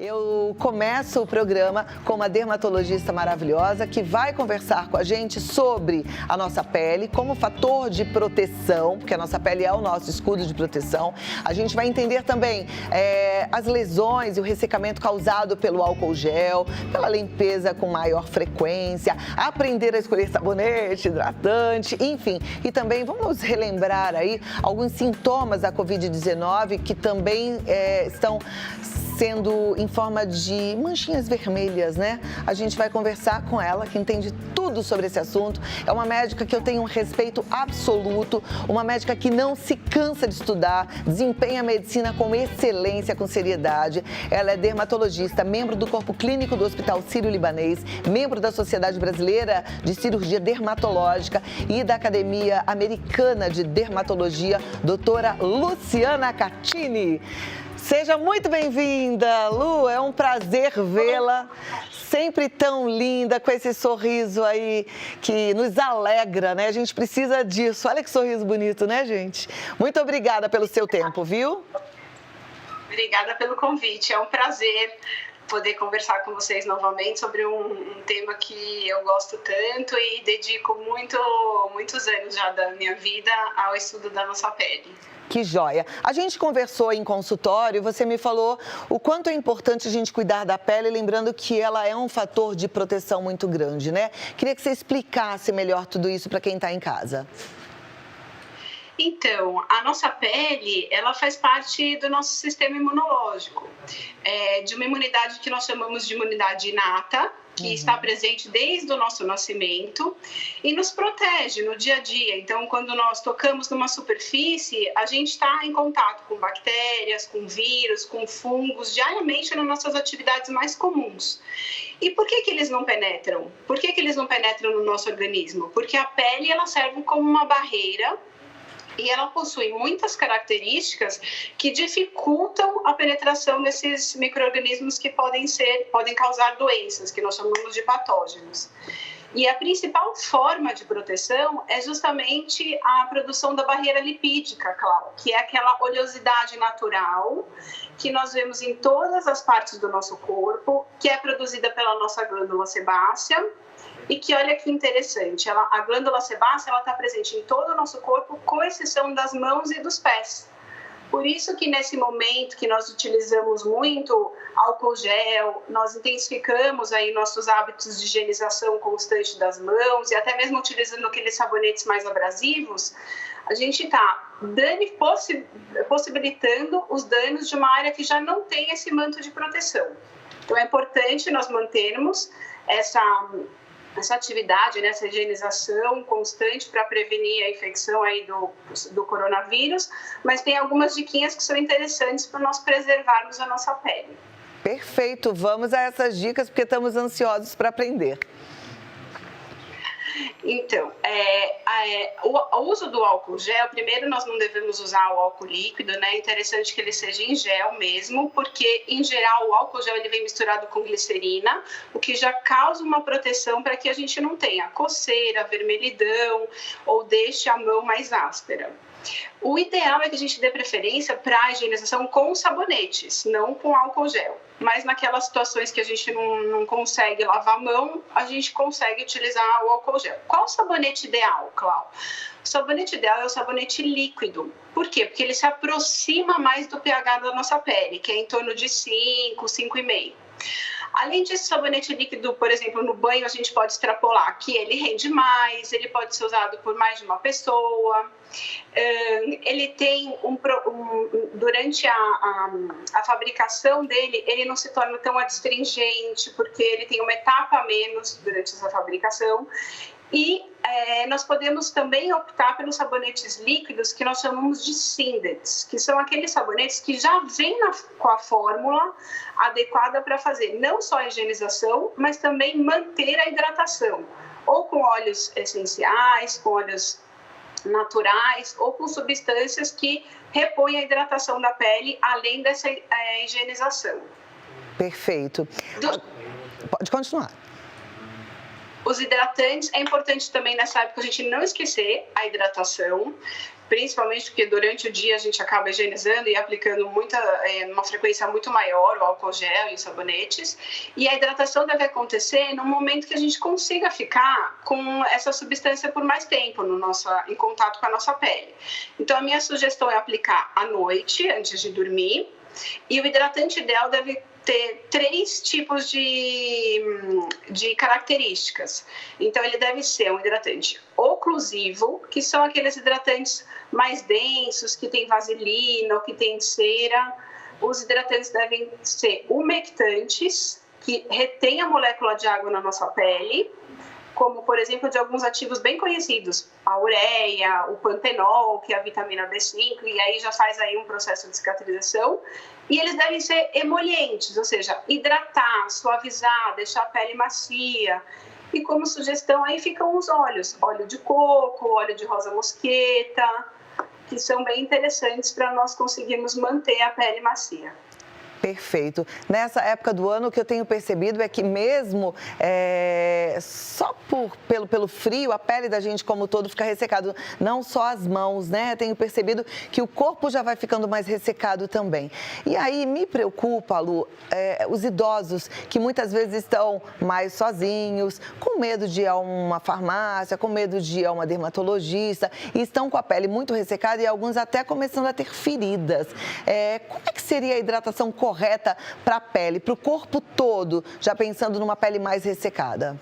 Eu começo o programa com uma dermatologista maravilhosa que vai conversar com a gente sobre a nossa pele como fator de proteção, porque a nossa pele é o nosso escudo de proteção. A gente vai entender também as lesões e o ressecamento causado pelo álcool gel, pela limpeza com maior frequência, aprender a escolher sabonete, hidratante, enfim. E também vamos relembrar aí alguns sintomas da Covid-19 que também estão sendo em forma de manchinhas vermelhas, né? A gente vai conversar com ela, que entende tudo sobre esse assunto. É uma médica que eu tenho um respeito absoluto, uma médica que não se cansa de estudar, desempenha a medicina com excelência, com seriedade. Ela é dermatologista, membro do Corpo Clínico do Hospital Sírio-Libanês, membro da Sociedade Brasileira de Cirurgia Dermatológica e da Academia Americana de Dermatologia, doutora Luciana Catini. Seja muito bem-vinda, Lu, é um prazer vê-la, sempre tão linda, com esse sorriso aí que nos alegra, né? A gente precisa disso, olha que sorriso bonito, né, gente? Muito obrigada pelo seu tempo, viu? Obrigada pelo convite, é um prazer poder conversar com vocês novamente sobre um tema que eu gosto tanto e dedico muitos anos já da minha vida ao estudo da nossa pele. Que joia! A gente conversou em consultório, você me falou o quanto é importante a gente cuidar da pele, lembrando que ela é um fator de proteção muito grande, né? Queria que você explicasse melhor tudo isso para quem está em casa. Então, a nossa pele, ela faz parte do nosso sistema imunológico, de uma imunidade que nós chamamos de imunidade inata, que está presente desde o nosso nascimento e nos protege no dia a dia. Então, quando nós tocamos numa superfície, a gente está em contato com bactérias, com vírus, com fungos, diariamente nas nossas atividades mais comuns. E por que eles não penetram? Por que eles não penetram no nosso organismo? Porque a pele, ela serve como uma barreira e ela possui muitas características que dificultam a penetração desses micro-organismos que podem causar doenças, que nós chamamos de patógenos. E a principal forma de proteção é justamente a produção da barreira lipídica, Cláudia, que é aquela oleosidade natural que nós vemos em todas as partes do nosso corpo, que é produzida pela nossa glândula sebácea. E que, olha que interessante, a glândula sebácea está presente em todo o nosso corpo, com exceção das mãos e dos pés. Por isso que nesse momento que nós utilizamos muito álcool gel, nós intensificamos aí nossos hábitos de higienização constante das mãos e até mesmo utilizando aqueles sabonetes mais abrasivos, a gente está possibilitando os danos de uma área que já não tem esse manto de proteção. Então é importante nós mantermos essa atividade, essa higienização constante para prevenir a infecção aí do coronavírus, mas tem algumas diquinhas que são interessantes para nós preservarmos a nossa pele. Perfeito, vamos a essas dicas porque estamos ansiosos para aprender. Então, o uso do álcool gel, primeiro nós não devemos usar o álcool líquido, né? É interessante que ele seja em gel mesmo, porque em geral o álcool gel ele vem misturado com glicerina, o que já causa uma proteção para que a gente não tenha coceira, vermelhidão ou deixe a mão mais áspera. O ideal é que a gente dê preferência para a higienização com sabonetes, não com álcool gel. Mas naquelas situações que a gente não consegue lavar a mão, a gente consegue utilizar o álcool gel. Qual o sabonete ideal, Cláudia? O sabonete ideal é o sabonete líquido. Por quê? Porque ele se aproxima mais do pH da nossa pele, que é em torno de 5, 5,5. Além desse sabonete líquido, por exemplo, no banho, a gente pode extrapolar que ele rende mais, ele pode ser usado por mais de uma pessoa. Ele tem durante a fabricação dele, ele não se torna tão adstringente, porque ele tem uma etapa a menos durante essa fabricação. E nós podemos também optar pelos sabonetes líquidos que nós chamamos de Sindets, que são aqueles sabonetes que já vêm com a fórmula adequada para fazer não só a higienização, mas também manter a hidratação, ou com óleos essenciais, com óleos naturais ou com substâncias que repõem a hidratação da pele, além dessa higienização. Perfeito. Pode continuar. Os hidratantes, é importante também nessa época a gente não esquecer a hidratação. principalmente porque durante o dia a gente acaba higienizando e aplicando uma frequência muito maior o álcool gel e os sabonetes, e a hidratação deve acontecer no momento que a gente consiga ficar com essa substância por mais tempo em contato com a nossa pele. Então, a minha sugestão é aplicar à noite, antes de dormir, e o hidratante ideal deve ter 3 tipos de características. Então, ele deve ser um hidratante oclusivo, que são aqueles hidratantes mais densos, que tem vaselina ou que tem cera. Os hidratantes devem ser umectantes, que retêm a molécula de água na nossa pele, como, por exemplo, de alguns ativos bem conhecidos, a ureia, o pantenol, que é a vitamina B5, e aí já faz aí um processo de cicatrização. E eles devem ser emolientes, ou seja, hidratar, suavizar, deixar a pele macia. E como sugestão, aí ficam os óleos, óleo de coco, óleo de rosa mosqueta, que são bem interessantes para nós conseguirmos manter a pele macia. Perfeito. Nessa época do ano, o que eu tenho percebido é que mesmo só pelo frio, a pele da gente como um todo fica ressecado, não só as mãos, né? Tenho percebido que o corpo já vai ficando mais ressecado também. E aí me preocupa, Lu, os idosos que muitas vezes estão mais sozinhos, com medo de ir a uma farmácia, com medo de ir a uma dermatologista, e estão com a pele muito ressecada e alguns até começando a ter feridas. Como é que seria a hidratação correta para a pele, para o corpo todo, já pensando numa pele mais ressecada?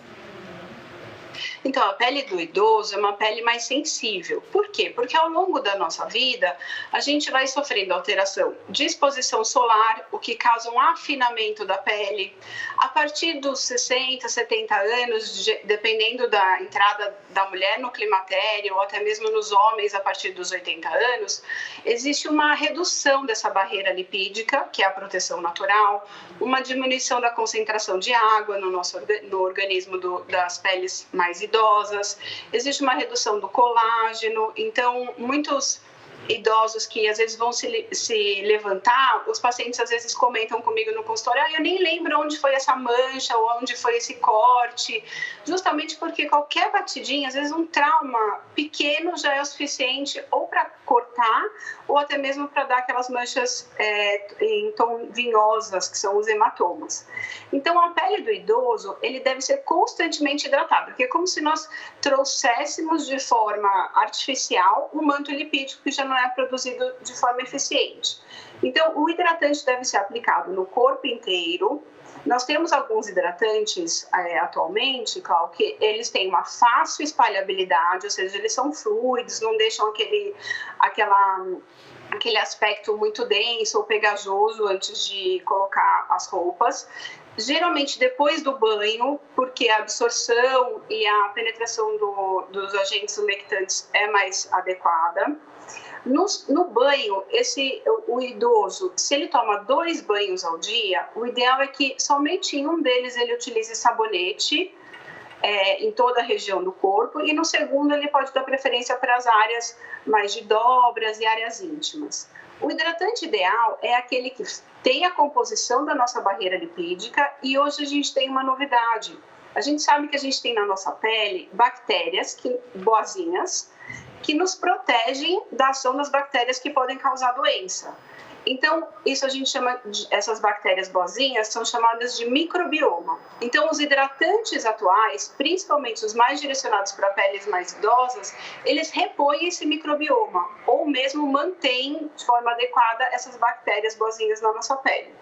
Então, a pele do idoso é uma pele mais sensível. Por quê? Porque ao longo da nossa vida, a gente vai sofrendo alteração de exposição solar, o que causa um afinamento da pele. A partir dos 60, 70 anos, dependendo da entrada da mulher no climatério, ou até mesmo nos homens a partir dos 80 anos, existe uma redução dessa barreira lipídica, que é a proteção natural, uma diminuição da concentração de água no organismo das peles mais idosas, existe uma redução do colágeno. Então, muitos idosos que às vezes vão se levantar, os pacientes às vezes comentam comigo no consultório: eu nem lembro onde foi essa mancha ou onde foi esse corte, justamente porque qualquer batidinha, às vezes um trauma pequeno já é o suficiente ou para cortar ou até mesmo para dar aquelas manchas em tom vinhosas, que são os hematomas. Então, a pele do idoso, ele deve ser constantemente hidratado, porque é como se nós trouxéssemos de forma artificial um manto lipídico que já não é produzido de forma eficiente. Então, o hidratante deve ser aplicado no corpo inteiro. Nós temos alguns hidratantes atualmente, Cláudio, que eles têm uma fácil espalhabilidade, ou seja, eles são fluidos, não deixam aquele aspecto muito denso ou pegajoso antes de colocar as roupas. Geralmente depois do banho, porque a absorção e a penetração dos agentes umectantes é mais adequada. No banho, o idoso, se ele toma 2 banhos ao dia, o ideal é que somente em um deles ele utilize sabonete em toda a região do corpo, e no segundo ele pode dar preferência para as áreas mais de dobras e áreas íntimas. O hidratante ideal é aquele que tem a composição da nossa barreira lipídica, e hoje a gente tem uma novidade. A gente sabe que a gente tem na nossa pele bactérias boazinhas, que nos protegem da ação das bactérias que podem causar doença. Então, isso a gente chama essas bactérias boazinhas são chamadas de microbioma. Então, os hidratantes atuais, principalmente os mais direcionados para peles mais idosas, eles repõem esse microbioma, ou mesmo mantêm de forma adequada essas bactérias boazinhas na nossa pele.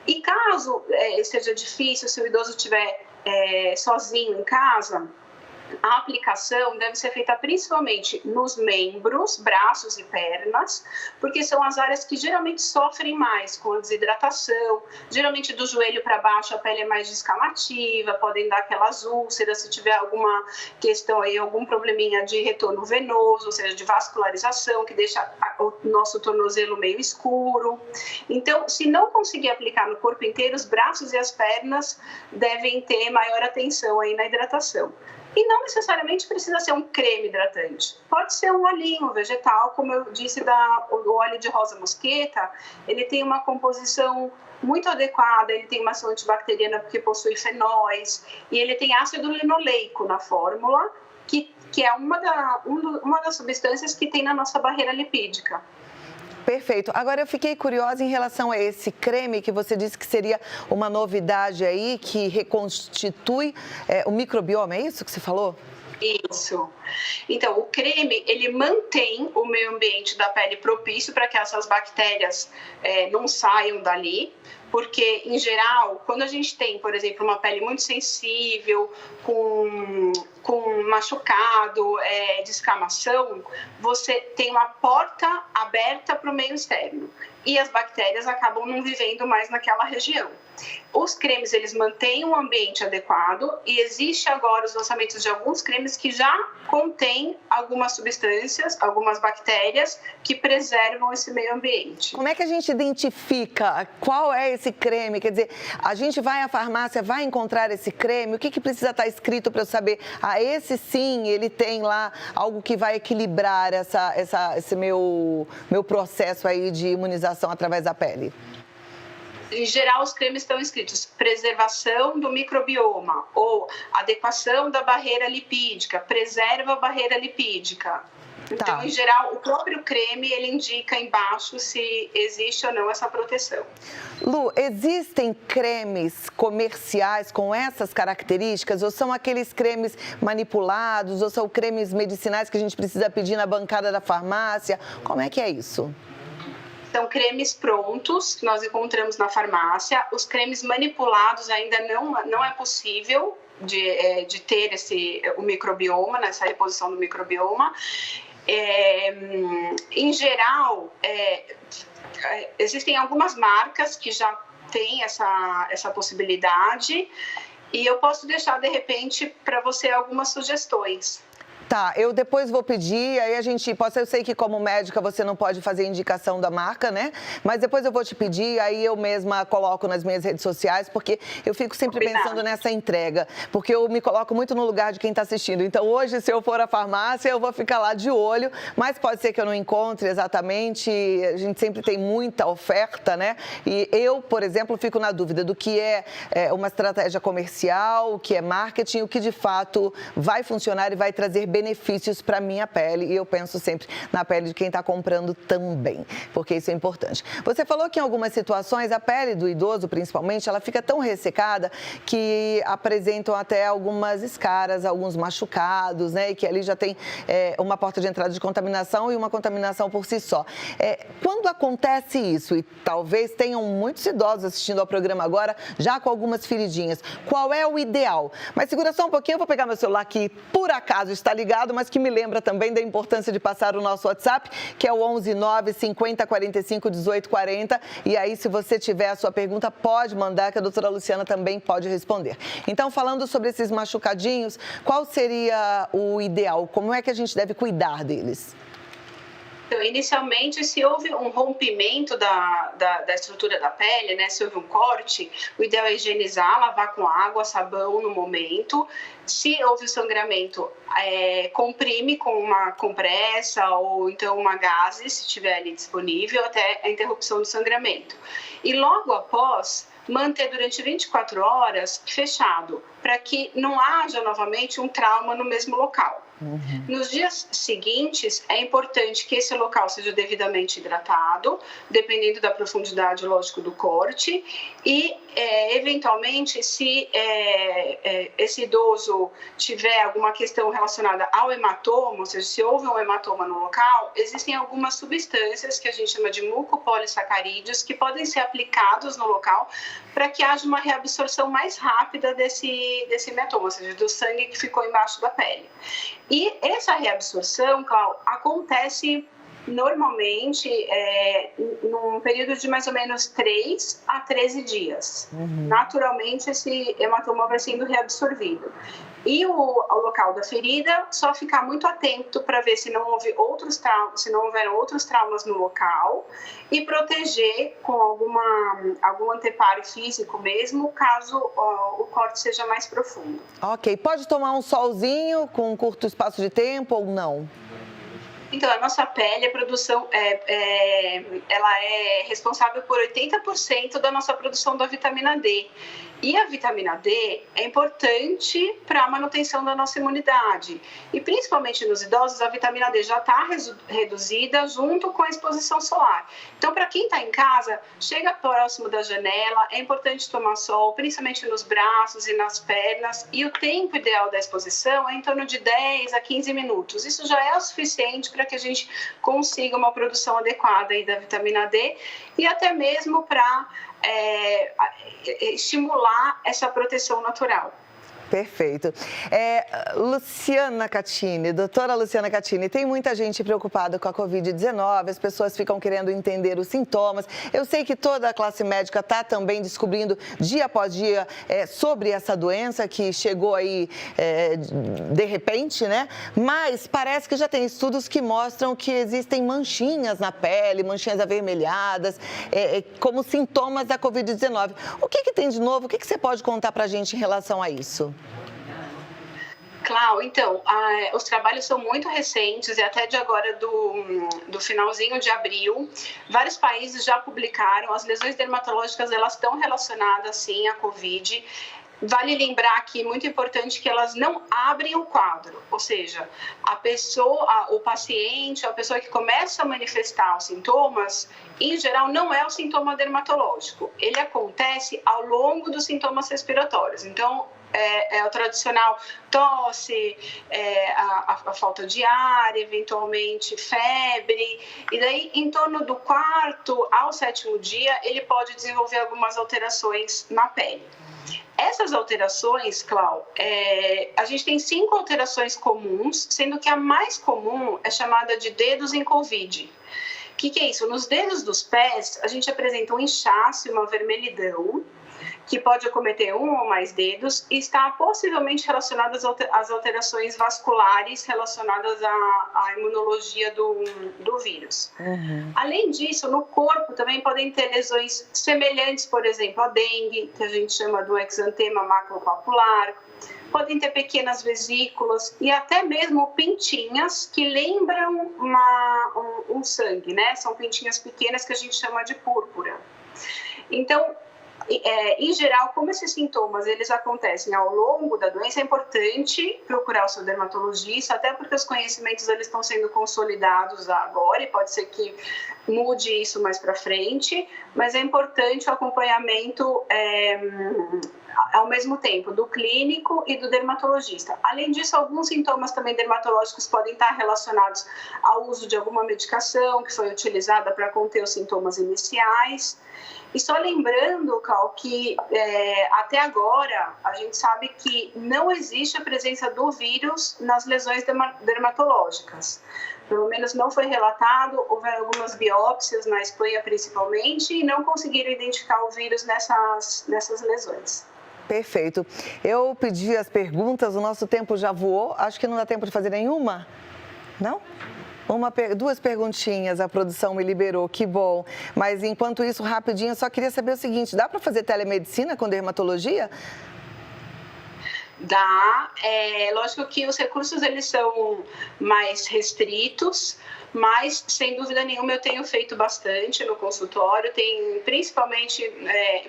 E caso seja difícil, se o idoso estiver sozinho em casa, a aplicação deve ser feita principalmente nos membros, braços e pernas, porque são as áreas que geralmente sofrem mais com a desidratação. Geralmente do joelho para baixo a pele é mais descamativa, podem dar aquelas úlceras, se tiver alguma questão aí, algum probleminha de retorno venoso, ou seja, de vascularização, que deixa o nosso tornozelo meio escuro. Então, se não conseguir aplicar no corpo inteiro, os braços e as pernas devem ter maior atenção aí na hidratação. E não necessariamente precisa ser um creme hidratante. Pode ser um olhinho vegetal, como eu disse, o óleo de rosa mosqueta. Ele tem uma composição muito adequada, ele tem uma ação antibacteriana porque possui fenóis, e ele tem ácido linoleico na fórmula, que é uma das substâncias que tem na nossa barreira lipídica. Perfeito. Agora, eu fiquei curiosa em relação a esse creme que você disse que seria uma novidade aí, que reconstitui o microbioma, é isso que você falou? Isso. Então, o creme, ele mantém o meio ambiente da pele propício para que essas bactérias não saiam dali, porque, em geral, quando a gente tem, por exemplo, uma pele muito sensível, com machucado, descamação, você tem uma porta aberta para o meio externo e as bactérias acabam não vivendo mais naquela região. Os cremes, eles mantêm um ambiente adequado e existe agora os lançamentos de alguns cremes que já contêm algumas substâncias, algumas bactérias que preservam esse meio ambiente. Como é que a gente identifica qual é esse creme? Quer dizer, a gente vai à farmácia, vai encontrar esse creme, o que precisa estar escrito para eu saber? Esse sim, ele tem lá algo que vai equilibrar esse meu processo aí de imunização através da pele. Em geral, os cremes estão escritos preservação do microbioma ou adequação da barreira lipídica, preserva a barreira lipídica. Então, em geral, o próprio creme, ele indica embaixo se existe ou não essa proteção. Lu, existem cremes comerciais com essas características? Ou são aqueles cremes manipulados? Ou são cremes medicinais que a gente precisa pedir na bancada da farmácia? Como é que é isso? São cremes prontos que nós encontramos na farmácia. Os cremes manipulados ainda não é possível de ter o microbioma, nessa reposição do microbioma. Em geral, existem algumas marcas que já têm essa possibilidade e eu posso deixar, de repente, para você algumas sugestões. Tá, eu depois vou pedir, aí a gente eu sei que como médica você não pode fazer indicação da marca, né? Mas depois eu vou te pedir, aí eu mesma coloco nas minhas redes sociais, porque eu fico sempre pensando nessa entrega, porque eu me coloco muito no lugar de quem está assistindo. Então hoje, se eu for à farmácia, eu vou ficar lá de olho, mas pode ser que eu não encontre exatamente, a gente sempre tem muita oferta, né? E eu, por exemplo, fico na dúvida do que é uma estratégia comercial, o que é marketing, o que de fato vai funcionar e vai trazer benefícios para a minha pele, e eu penso sempre na pele de quem está comprando também, porque isso é importante. Você falou que em algumas situações a pele do idoso, principalmente, ela fica tão ressecada que apresentam até algumas escaras, alguns machucados, né, e que ali já tem uma porta de entrada de contaminação e uma contaminação por si só. Quando acontece isso, e talvez tenham muitos idosos assistindo ao programa agora, já com algumas feridinhas, qual é o ideal? Mas segura só um pouquinho, eu vou pegar meu celular que por acaso está ligado, mas que me lembra também da importância de passar o nosso WhatsApp, que é o 11 9 50 45 18 40. E aí, se você tiver a sua pergunta, pode mandar, que a doutora Luciana também pode responder. Então, falando sobre esses machucadinhos, qual seria o ideal? Como é que a gente deve cuidar deles? Então, inicialmente, se houve um rompimento da estrutura da pele, né, se houve um corte, o ideal é higienizar, lavar com água, sabão no momento. Se houve o sangramento, comprime com uma compressa ou então uma gaze, se tiver ali disponível, até a interrupção do sangramento. E logo após, manter durante 24 horas fechado, para que não haja novamente um trauma no mesmo local. Uhum. Nos dias seguintes, é importante que esse local seja devidamente hidratado, dependendo da profundidade, lógico, do corte, e, eventualmente, se esse idoso tiver alguma questão relacionada ao hematoma, ou seja, se houve um hematoma no local, existem algumas substâncias que a gente chama de mucopolissacarídeos que podem ser aplicados no local para que haja uma reabsorção mais rápida desse hematoma, ou seja, do sangue que ficou embaixo da pele. E essa reabsorção, Cláudia, acontece normalmente num período de mais ou menos 3 a 13 dias. Uhum. Naturalmente, esse hematoma vai sendo reabsorvido. E o local da ferida, só ficar muito atento para ver se não houve outros traumas, se não houveram outros traumas no local, e proteger com algum anteparo físico mesmo, caso o corte seja mais profundo. Ok. Pode tomar um solzinho com um curto espaço de tempo ou não? Então, a nossa pele, a produção, ela é responsável por 80% da nossa produção da vitamina D. E a vitamina D é importante para a manutenção da nossa imunidade. E principalmente nos idosos, a vitamina D já está reduzida junto com a exposição solar. Então, para quem está em casa, chega próximo da janela, é importante tomar sol, principalmente nos braços e nas pernas. E o tempo ideal da exposição é em torno de 10 a 15 minutos. Isso já é o suficiente para que a gente consiga uma produção adequada aí da vitamina D e até mesmo para estimular essa proteção natural. Perfeito. Luciana Catini, doutora Luciana Catini, tem muita gente preocupada com a Covid-19, as pessoas ficam querendo entender os sintomas. Eu sei que toda a classe médica está também descobrindo dia após dia sobre essa doença que chegou aí de repente, né? Mas parece que já tem estudos que mostram que existem manchinhas na pele, manchinhas avermelhadas, como sintomas da Covid-19. O que tem de novo? O que você pode contar para a gente em relação a isso? Clau, então, os trabalhos são muito recentes e até de agora do finalzinho de abril, vários países já publicaram, as lesões dermatológicas elas estão relacionadas sim à Covid. Vale lembrar que é muito importante que elas não abrem o quadro, ou seja, a pessoa, o paciente, a pessoa que começa a manifestar os sintomas, em geral não é o sintoma dermatológico, ele acontece ao longo dos sintomas respiratórios. Então, é o tradicional tosse, a falta de ar, eventualmente febre, e daí em torno do 4º ao 7º dia ele pode desenvolver algumas alterações na pele. Essas alterações, Clau, a gente tem 5 alterações comuns, sendo que a mais comum é chamada de dedos em Covid. O que é isso? Nos dedos dos pés, a gente apresenta um inchaço e uma vermelhidão, que pode acometer um ou mais dedos e está possivelmente relacionado às alterações vasculares relacionadas à imunologia do vírus. Uhum. Além disso, no corpo também podem ter lesões semelhantes, por exemplo, à dengue, que a gente chama do exantema maculopapular, podem ter pequenas vesículas e até mesmo pintinhas que lembram um sangue, né? São pintinhas pequenas que a gente chama de púrpura. Então, em geral, como esses sintomas eles acontecem ao longo da doença, é importante procurar o seu dermatologista, até porque os conhecimentos eles estão sendo consolidados agora e pode ser que mude isso mais para frente, mas é importante o acompanhamento ao mesmo tempo do clínico e do dermatologista. Além disso, alguns sintomas também dermatológicos podem estar relacionados ao uso de alguma medicação que foi utilizada para conter os sintomas iniciais. E só lembrando, Cal, que até agora a gente sabe que não existe a presença do vírus nas lesões dermatológicas. Pelo menos não foi relatado, houveram algumas biópsias na Espanha principalmente e não conseguiram identificar o vírus nessas lesões. Perfeito. Eu pedi as perguntas, o nosso tempo já voou, acho que não dá tempo de fazer nenhuma, não? Duas perguntinhas, a produção me liberou, que bom. Mas enquanto isso, rapidinho, eu só queria saber o seguinte, dá para fazer telemedicina com dermatologia? Dá, lógico que os recursos eles são mais restritos, mas sem dúvida nenhuma eu tenho feito bastante no consultório, tem principalmente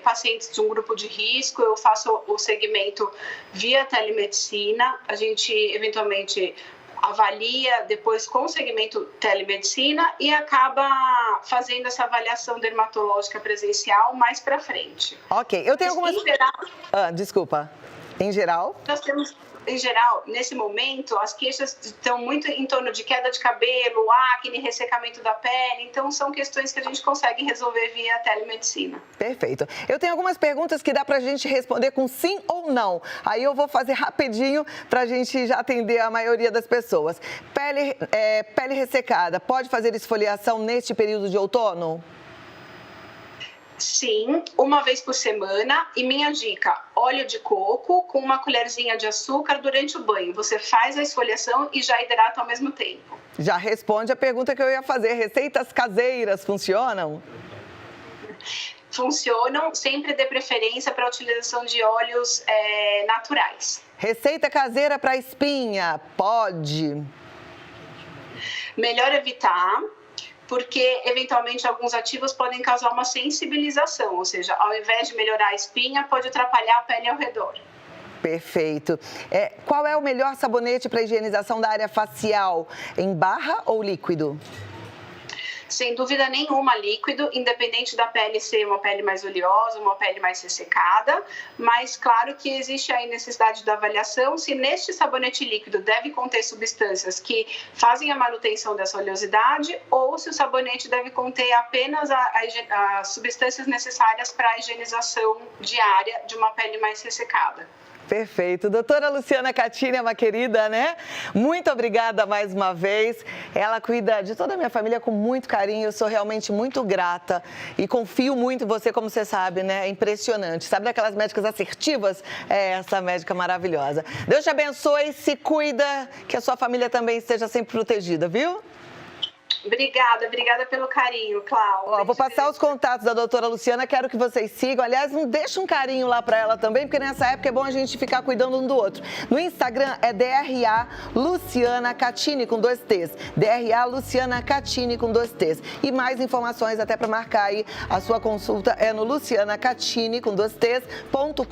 pacientes de um grupo de risco, eu faço o segmento via telemedicina, a gente eventualmente avalia depois com o segmento telemedicina e acaba fazendo essa avaliação dermatológica presencial mais para frente. Ok, eu tenho algumas... Desculpa. Em geral? Nós temos, em geral, nesse momento, as queixas estão muito em torno de queda de cabelo, acne, ressecamento da pele. Então, são questões que a gente consegue resolver via telemedicina. Perfeito. Eu tenho algumas perguntas que dá pra gente responder com sim ou não. Aí eu vou fazer rapidinho pra gente já atender a maioria das pessoas. Pele ressecada, pode fazer esfoliação neste período de outono? Sim, uma vez por semana. E minha dica, óleo de coco com uma colherzinha de açúcar durante o banho. Você faz a esfoliação e já hidrata ao mesmo tempo. Já responde a pergunta que eu ia fazer. Receitas caseiras funcionam? Funcionam, sempre dê preferência para a utilização de óleos naturais. Receita caseira para espinha, pode? Melhor evitar, porque eventualmente alguns ativos podem causar uma sensibilização, ou seja, ao invés de melhorar a espinha, pode atrapalhar a pele ao redor. Perfeito. Qual é o melhor sabonete para higienização da área facial? Em barra ou líquido? Sem dúvida nenhuma, líquido, independente da pele ser uma pele mais oleosa, uma pele mais ressecada, mas claro que existe aí necessidade da avaliação se neste sabonete líquido deve conter substâncias que fazem a manutenção dessa oleosidade ou se o sabonete deve conter apenas as substâncias necessárias para a higienização diária de uma pele mais ressecada. Perfeito. Doutora Luciana Catini é uma querida, né? Muito obrigada mais uma vez. Ela cuida de toda a minha família com muito carinho. Eu sou realmente muito grata e confio muito em você, como você sabe, né? É impressionante. Sabe daquelas médicas assertivas? É essa médica maravilhosa. Deus te abençoe, se cuida, que a sua família também esteja sempre protegida, viu? Obrigada pelo carinho, Cláudia. Vou passar os contatos da doutora Luciana, quero que vocês sigam. Aliás, deixa um carinho lá para ela também, porque nessa época é bom a gente ficar cuidando um do outro. No Instagram é DRA Luciana Catini com 2 T's. DRA Luciana Catini com 2 T's. E mais informações até para marcar aí a sua consulta é no lucianacatini com 2 T's.com.br.